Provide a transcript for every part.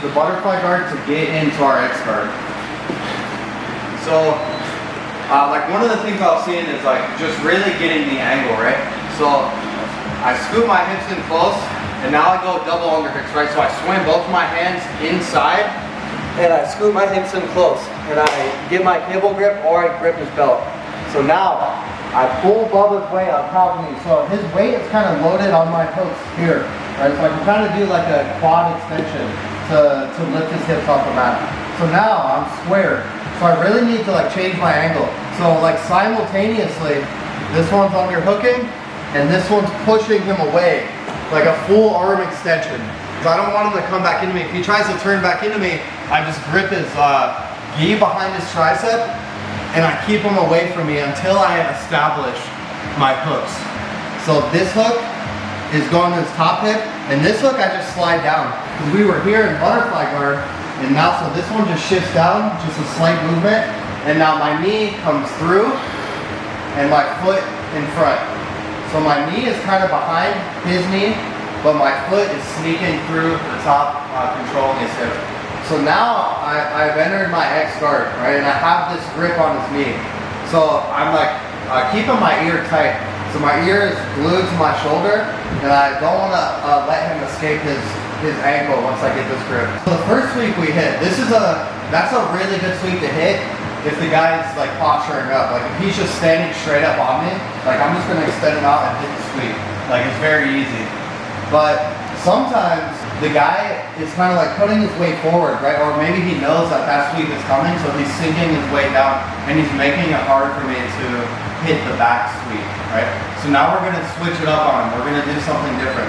use the butterfly guard to get into our X guard. So, like one of the things I was seeing is like just really getting the angle, right? So I scoop my hips in close, and now I go double underhooks, right? So I swing both of my hands inside, and I scoop my hips in close, and I get my cable grip or I grip his belt. So now I pull Bubba's weight on top of me. So his weight is kind of loaded on my hooks here, right? So I can kind of do like a quad extension to lift his hips off the mat. So now I'm square. So I really need to like change my angle. So like simultaneously, this one's underhooking and this one's pushing him away, like a full arm extension. Because I don't want him to come back into me. If he tries to turn back into me, I just grip his gi behind his tricep and I keep him away from me until I establish my hooks. So this hook is going to his top hip, and this hook I just slide down. Because we were here in butterfly guard, and now so this one just shifts down, just a slight movement, and now my knee comes through and my foot in front. So my knee is kind of behind his knee, but my foot is sneaking through the top, controlling his hip. So now I've entered my X guard, right? And I have this grip on his knee. So I'm like keeping my ear tight. So my ear is glued to my shoulder, and I don't want to let him escape his ankle once I get this grip. So the first sweep we hit, that's a really good sweep to hit if the guy's like posturing up. Like if he's just standing straight up on me, like I'm just gonna extend him out and hit the sweep. Like it's very easy. But sometimes the guy is kind of like putting his weight forward, right? Or maybe he knows that that sweep is coming, so he's sinking his weight down and he's making it hard for me to hit the back sweep, right? So now we're gonna switch it up on him. We're gonna do something different.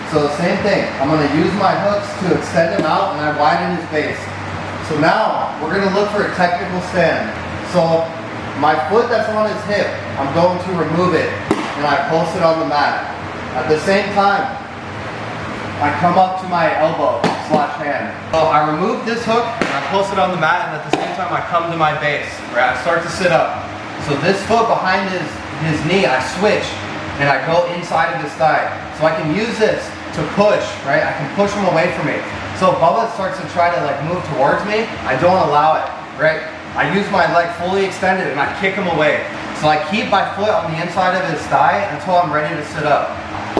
So same thing, I'm gonna use my hooks to extend him out and I widen his base. So now we're gonna look for a technical stand. So my foot that's on his hip, I'm going to remove it and I post it on the mat. At the same time, I come up to my elbow / hand. So I remove this hook and I post it on the mat, and at the same time I come to my base, where I start to sit up. So this foot behind his knee, I switch and I go inside of his thigh. So I can use this to push, right? I can push him away from me. So if Bubba starts to try to like move towards me, I don't allow it, right? I use my leg fully extended and I kick him away. So I keep my foot on the inside of his thigh until I'm ready to sit up.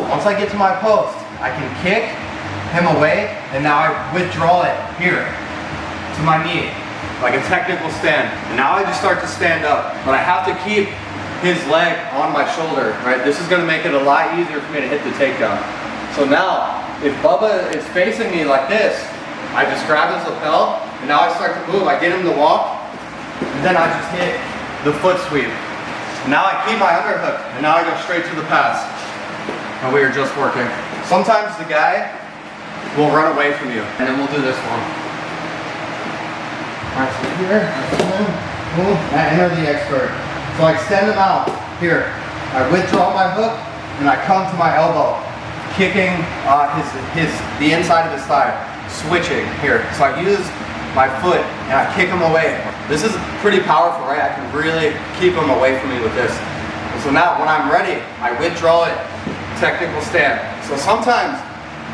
Once I get to my post, I can kick him away, and now I withdraw it here to my knee, like a technical stand. And now I just start to stand up, but I have to keep his leg on my shoulder, right? This is gonna make it a lot easier for me to hit the takedown. So now, if Bubba is facing me like this, I just grab his lapel, and now I start to move. I get him to walk, and then I just hit the foot sweep. Now I keep my underhook, and now I go straight to the pass. And we are just working. Sometimes the guy will run away from you, and then we'll do this one. All right, so here, boom, I enter the X guard. So I extend him out here. I withdraw my hook, and I come to my elbow, kicking the inside of his thigh, switching here. So I use my foot, and I kick him away. This is pretty powerful, right? I can really keep him away from me with this. And so now, when I'm ready, I withdraw it, technical stand. So sometimes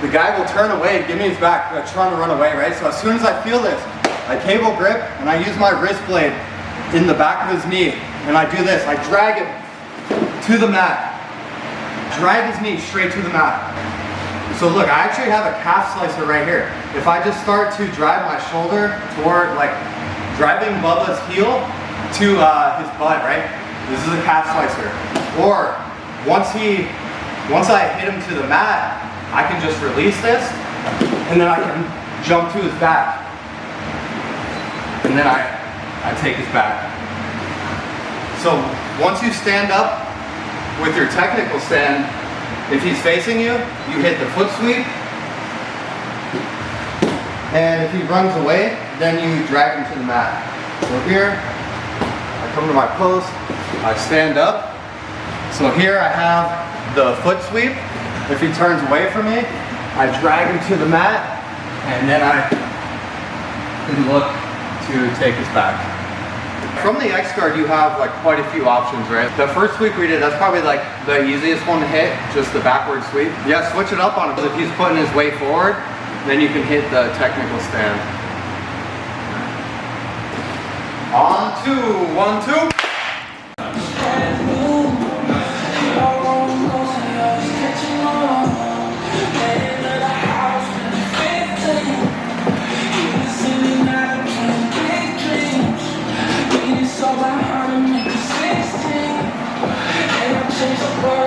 the guy will turn away, give me his back, like trying to run away, right? So as soon as I feel this, I cable grip and I use my wrist blade in the back of his knee, and I do this. I drag him to the mat, drag his knee straight to the mat. So look, I actually have a calf slicer right here. If I just start to drive my shoulder toward, like driving Bubba's heel to his butt, right? This is a calf slicer. Or once I hit him to the mat, I can just release this, and then I can jump to his back. And then I take his back. So once you stand up with your technical stand, if he's facing you, you hit the foot sweep. And if he runs away, then you drag him to the mat. So here, I come to my post, I stand up. So here I have the foot sweep. If he turns away from me, I drag him to the mat, and then I can look to take his back. From the X guard, you have like quite a few options, right? The first sweep we did, that's probably like the easiest one to hit, just the backward sweep. Yeah, switch it up on him. If he's putting his weight forward, Then you can hit the technical stand. On two, 1, 2. So I heard him make a 16, and I changed the world.